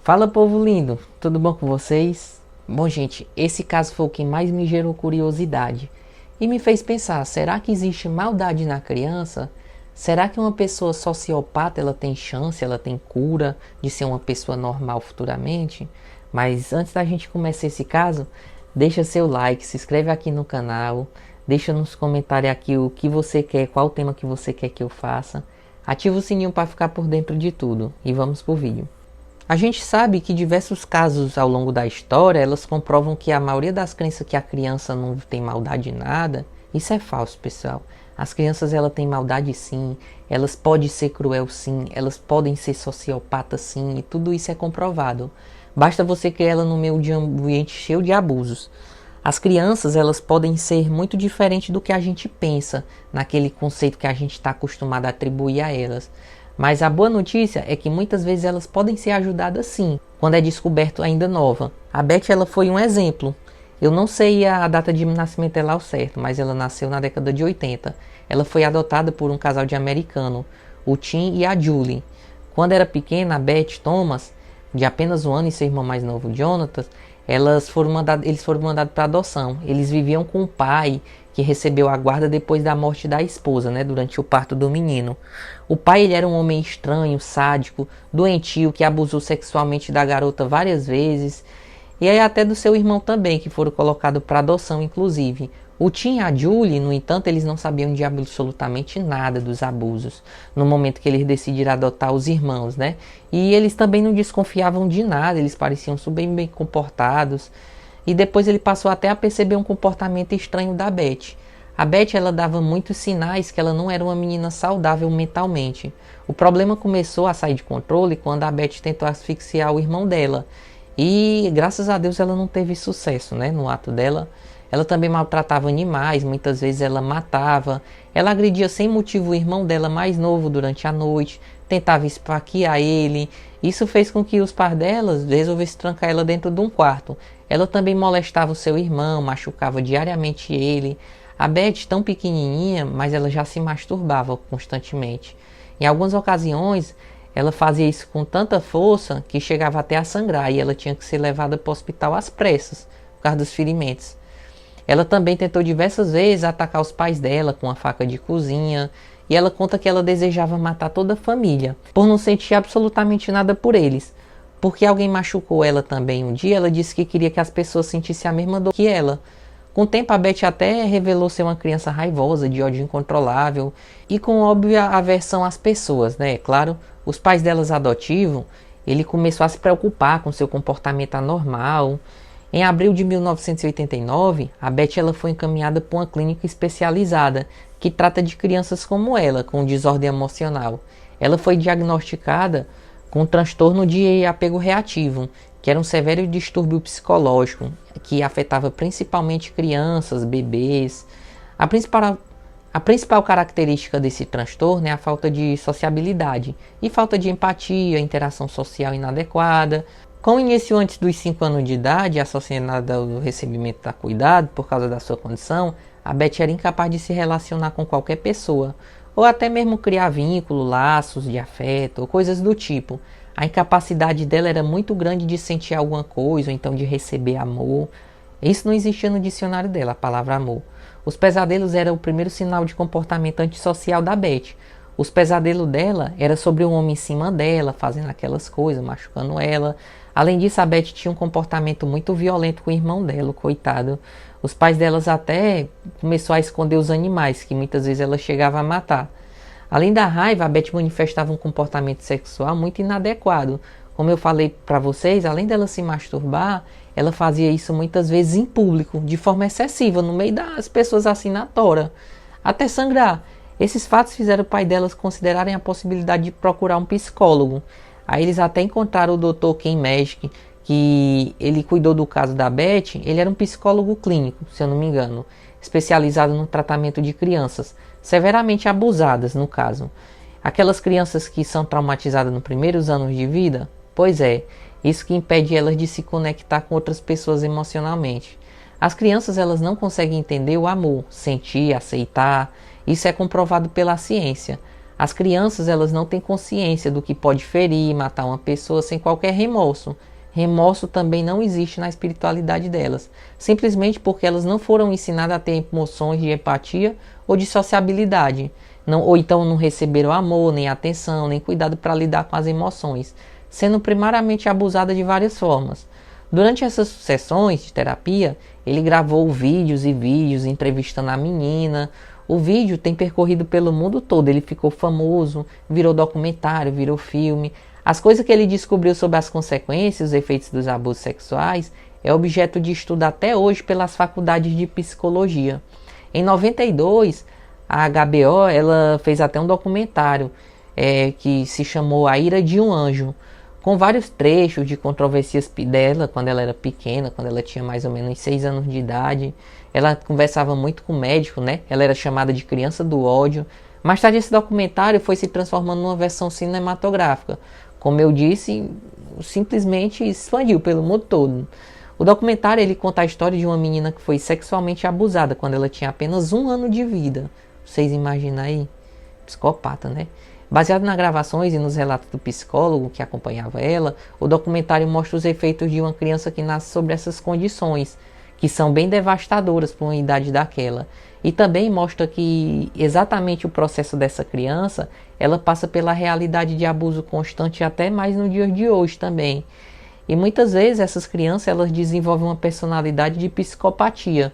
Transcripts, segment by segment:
Fala, povo lindo, tudo bom com vocês? Bom, gente, esse caso foi o que mais me gerou curiosidade e me fez pensar, será que existe maldade na criança? Será que uma pessoa sociopata ela tem chance, ela tem cura de ser uma pessoa normal futuramente? Mas antes da gente começar esse caso, deixa seu like, se inscreve aqui no canal, deixa nos comentários aqui o que você quer, qual o tema que você quer que eu faça. Ativa o sininho para ficar por dentro de tudo e vamos pro vídeo. A gente sabe que diversos casos ao longo da história, elas comprovam que a maioria das crenças que a criança não tem maldade em nada, isso é falso, pessoal. As crianças elas têm maldade sim, elas podem ser cruel sim, elas podem ser sociopatas sim, e tudo isso é comprovado. Basta você criar ela no meio de um ambiente cheio de abusos. As crianças elas podem ser muito diferentes do que a gente pensa, naquele conceito que a gente está acostumado a atribuir a elas. Mas a boa notícia é que muitas vezes elas podem ser ajudadas sim, quando é descoberto ainda nova. A Beth ela foi um exemplo. Eu não sei a data de nascimento dela ao certo, mas ela nasceu na década de 80. Ela foi adotada por um casal de americano, o Tim e a Julie. Quando era pequena, a Beth Thomas, de apenas um ano, e seu irmão mais novo, Jonathan, eles foram mandados para adoção. Eles viviam com o pai, que recebeu a guarda depois da morte da esposa, durante o parto do menino. O pai ele era um homem estranho, sádico, doentio, que abusou sexualmente da garota várias vezes, e aí até do seu irmão também, que foram colocados para adoção, inclusive. O Tim e a Julie, no entanto, eles não sabiam de absolutamente nada dos abusos, no momento que eles decidiram adotar os irmãos, E eles também não desconfiavam de nada, eles pareciam super bem comportados. E depois ele passou até a perceber um comportamento estranho da Beth. A Beth ela dava muitos sinais que ela não era uma menina saudável mentalmente. O problema começou a sair de controle quando a Beth tentou asfixiar o irmão dela. E graças a Deus ela não teve sucesso, no ato dela. Ela também maltratava animais, muitas vezes ela matava. Ela agredia sem motivo o irmão dela mais novo durante a noite, tentava esfaquear ele. Isso fez com que os pais delas resolvessem trancar ela dentro de um quarto. Ela também molestava o seu irmão, machucava diariamente ele. A Beth, tão pequenininha, mas ela já se masturbava constantemente. Em algumas ocasiões, ela fazia isso com tanta força que chegava até a sangrar e ela tinha que ser levada para o hospital às pressas, por causa dos ferimentos. Ela também tentou diversas vezes atacar os pais dela com uma faca de cozinha, e ela conta que ela desejava matar toda a família, por não sentir absolutamente nada por eles. Porque alguém machucou ela também um dia, ela disse que queria que as pessoas sentissem a mesma dor que ela. Com o tempo a Beth até revelou ser uma criança raivosa, de ódio incontrolável e com óbvia aversão às pessoas, Claro, os pais delas adotivos, ele começou a se preocupar com seu comportamento anormal. Em abril de 1989, a Beth ela foi encaminhada para uma clínica especializada que trata de crianças como ela, com desordem emocional. Ela foi diagnosticada com um transtorno de apego reativo, que era um severo distúrbio psicológico, que afetava principalmente crianças, bebês. A principal característica desse transtorno é a falta de sociabilidade e falta de empatia, interação social inadequada. Com o início antes dos 5 anos de idade, associada ao recebimento da cuidado por causa da sua condição, a Beth era incapaz de se relacionar com qualquer pessoa, ou até mesmo criar vínculo, laços de afeto, ou coisas do tipo. A incapacidade dela era muito grande de sentir alguma coisa, ou então de receber amor. Isso não existia no dicionário dela, a palavra amor. Os pesadelos eram o primeiro sinal de comportamento antissocial da Beth. Os pesadelos dela eram sobre um homem em cima dela, fazendo aquelas coisas, machucando ela. Além disso, a Beth tinha um comportamento muito violento com o irmão dela, coitado. Os pais delas até começaram a esconder os animais, que muitas vezes ela chegava a matar. Além da raiva, a Beth manifestava um comportamento sexual muito inadequado. Como eu falei para vocês, além dela se masturbar, ela fazia isso muitas vezes em público, de forma excessiva, no meio das pessoas assim na tora, até sangrar. Esses fatos fizeram o pai delas considerarem a possibilidade de procurar um psicólogo. Aí eles até encontraram o Dr. Ken Magic, que ele cuidou do caso da Beth. Ele era um psicólogo clínico, se eu não me engano, especializado no tratamento de crianças, severamente abusadas no caso. Aquelas crianças que são traumatizadas nos primeiros anos de vida, pois é, isso que impede elas de se conectar com outras pessoas emocionalmente. As crianças elas não conseguem entender o amor, sentir, aceitar. Isso é comprovado pela ciência. As crianças, elas não têm consciência do que pode ferir e matar uma pessoa sem qualquer remorso. Remorso também não existe na espiritualidade delas, simplesmente porque elas não foram ensinadas a ter emoções de empatia ou de sociabilidade, ou então não receberam amor, nem atenção, nem cuidado para lidar com as emoções, sendo primariamente abusadas de várias formas. Durante essas sessões de terapia, ele gravou vídeos e vídeos entrevistando a menina. O vídeo tem percorrido pelo mundo todo, ele ficou famoso, virou documentário, virou filme. As coisas que ele descobriu sobre as consequências, os efeitos dos abusos sexuais, é objeto de estudo até hoje pelas faculdades de psicologia. Em 92, a HBO ela fez até um documentário que se chamou A Ira de um Anjo, com vários trechos de controvérsias dela quando ela era pequena, quando ela tinha mais ou menos 6 anos de idade. Ela conversava muito com o médico, né? Ela era chamada de criança do ódio. Mais tarde esse documentário foi se transformando numa versão cinematográfica. Como eu disse, simplesmente expandiu pelo mundo todo. O documentário ele conta a história de uma menina que foi sexualmente abusada quando ela tinha apenas 1 ano de vida. Vocês imaginam aí? Psicopata, né? Baseado nas gravações e nos relatos do psicólogo que acompanhava ela, o documentário mostra os efeitos de uma criança que nasce sobre essas condições, que são bem devastadoras para uma idade daquela. E também mostra que exatamente o processo dessa criança, ela passa pela realidade de abuso constante até mais no dia de hoje também. E muitas vezes essas crianças elas desenvolvem uma personalidade de psicopatia.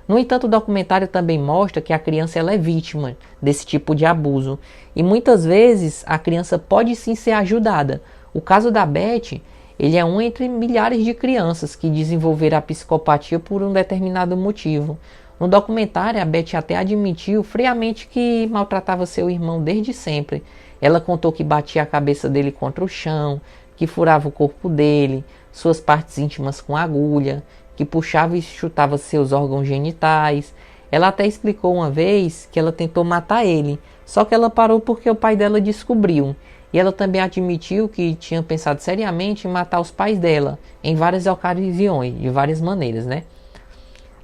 No entanto, o documentário também mostra que a criança ela é vítima desse tipo de abuso. E muitas vezes a criança pode sim ser ajudada. O caso da Beth, ele é um entre milhares de crianças que desenvolveram a psicopatia por um determinado motivo. No documentário, a Beth até admitiu friamente que maltratava seu irmão desde sempre. Ela contou que batia a cabeça dele contra o chão, que furava o corpo dele, suas partes íntimas com agulha, que puxava e chutava seus órgãos genitais. Ela até explicou uma vez que ela tentou matar ele, só que ela parou porque o pai dela descobriu. E ela também admitiu que tinha pensado seriamente em matar os pais dela, em várias ocasiões, de várias maneiras, né?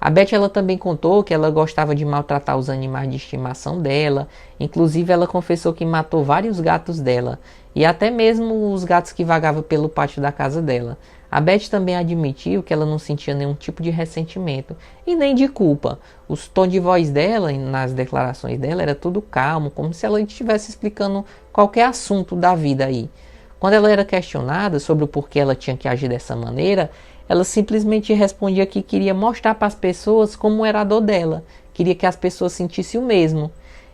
A Beth ela também contou que ela gostava de maltratar os animais de estimação dela, inclusive ela confessou que matou vários gatos dela, e até mesmo os gatos que vagavam pelo pátio da casa dela. A Beth também admitiu que ela não sentia nenhum tipo de ressentimento e nem de culpa. O tom de voz dela, nas declarações dela, era tudo calmo, como se ela estivesse explicando qualquer assunto da vida aí. Quando ela era questionada sobre o porquê ela tinha que agir dessa maneira, ela simplesmente respondia que queria mostrar para as pessoas como era a dor dela, queria que as pessoas sentissem o mesmo.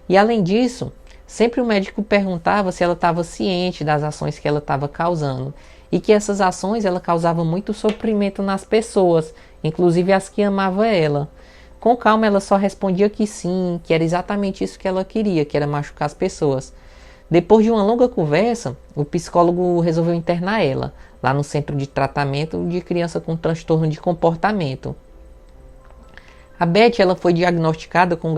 E além disso, sempre o médico perguntava se ela estava ciente das ações que ela estava causando, e que essas ações ela causavam muito sofrimento nas pessoas, inclusive as que amavam ela. Com calma ela só respondia que sim, que era exatamente isso que ela queria, que era machucar as pessoas. Depois de uma longa conversa, o psicólogo resolveu internar ela, lá no centro de tratamento de criança com transtorno de comportamento. A Beth ela foi diagnosticada com um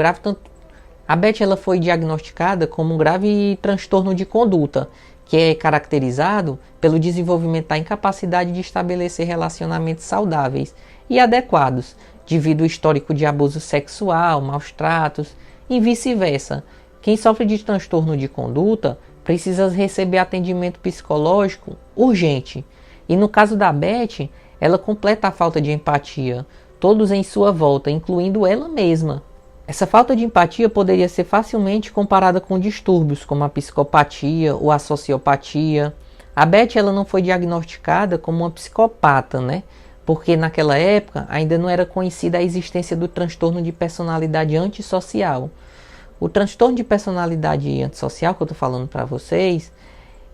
grave transtorno de conduta, que é caracterizado pelo desenvolvimento da incapacidade de estabelecer relacionamentos saudáveis e adequados, devido ao histórico de abuso sexual, maus tratos e vice-versa. Quem sofre de transtorno de conduta precisa receber atendimento psicológico urgente. E no caso da Beth, ela completa a falta de empatia, todos em sua volta, incluindo ela mesma. Essa falta de empatia poderia ser facilmente comparada com distúrbios como a psicopatia ou a sociopatia. A Beth ela não foi diagnosticada como uma psicopata, né? Porque naquela época ainda não era conhecida a existência do transtorno de personalidade antissocial. O transtorno de personalidade antissocial que eu estou falando para vocês,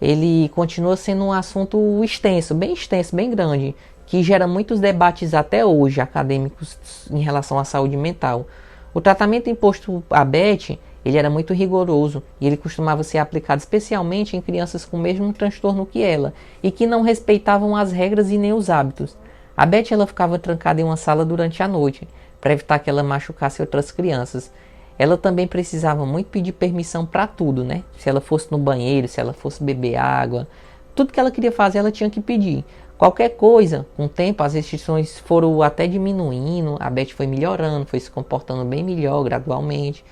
ele continua sendo um assunto extenso, bem grande, que gera muitos debates até hoje acadêmicos em relação à saúde mental. O tratamento imposto à Beth, ele era muito rigoroso e ele costumava ser aplicado especialmente em crianças com o mesmo transtorno que ela e que não respeitavam as regras e nem os hábitos. A Beth ela ficava trancada em uma sala durante a noite para evitar que ela machucasse outras crianças. Ela também precisava muito pedir permissão para tudo, né? Se ela fosse no banheiro, se ela fosse beber água, tudo que ela queria fazer ela tinha que pedir. Qualquer coisa, com o tempo as restrições foram até diminuindo, a Beth foi melhorando, foi se comportando bem melhor gradualmente.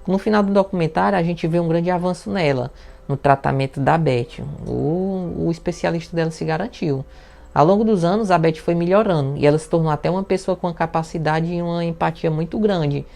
No final do documentário a gente vê um grande avanço nela, no tratamento da Beth. O especialista dela se garantiu. Ao longo dos anos a Beth foi melhorando e ela se tornou até uma pessoa com uma capacidade e uma empatia muito grande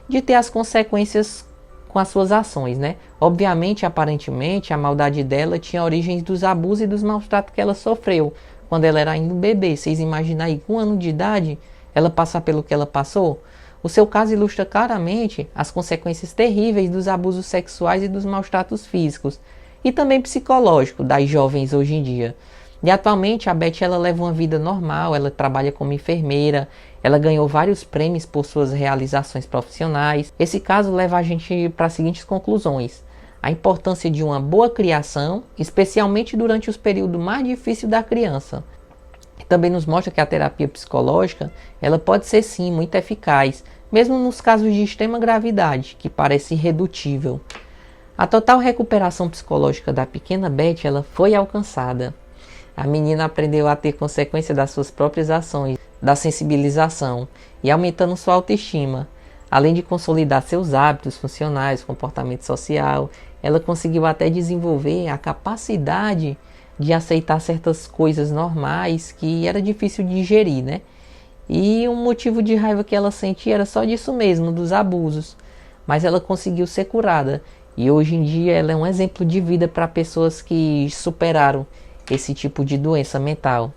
de ter as consequências com as suas ações, né? Obviamente, aparentemente, a maldade dela tinha origens dos abusos e dos maus tratos que ela sofreu quando ela era ainda um bebê. Vocês imaginam aí, com 1 ano de idade, ela passar pelo que ela passou? O seu caso ilustra claramente as consequências terríveis dos abusos sexuais e dos maus tratos físicos e também psicológicos das jovens hoje em dia. E atualmente a Beth ela leva uma vida normal, ela trabalha como enfermeira, ela ganhou vários prêmios por suas realizações profissionais. Esse caso leva a gente para as seguintes conclusões: a importância de uma boa criação, especialmente durante os períodos mais difíceis da criança. Também nos mostra que a terapia psicológica ela pode ser sim muito eficaz, mesmo nos casos de extrema gravidade, que parece irredutível. A total recuperação psicológica da pequena Beth ela foi alcançada. A menina aprendeu a ter consequência das suas próprias ações, da sensibilização e aumentando sua autoestima. Além de consolidar seus hábitos funcionais, comportamento social, ela conseguiu até desenvolver a capacidade de aceitar certas coisas normais que era difícil de digerir, né? E um motivo de raiva que ela sentia era só disso mesmo, dos abusos. Mas ela conseguiu ser curada e hoje em dia ela é um exemplo de vida para pessoas que superaram esse tipo de doença mental.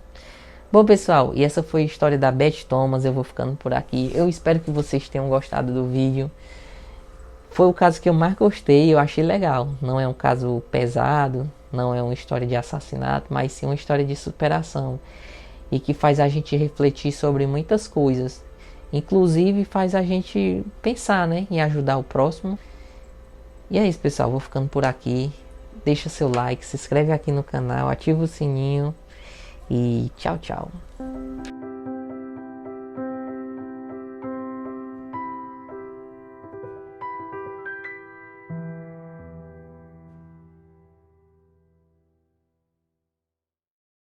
Bom pessoal, e essa foi a história da Beth Thomas. Eu vou ficando por aqui. Eu espero que vocês tenham gostado do vídeo. Foi o caso que eu mais gostei, eu achei legal. Não é um caso pesado, não é uma história de assassinato, mas sim uma história de superação. E que faz a gente refletir sobre muitas coisas. Inclusive faz a gente pensar, né, em ajudar o próximo. E é isso pessoal, vou ficando por aqui. Deixa seu like, se inscreve aqui no canal, ativa o sininho e tchau, tchau.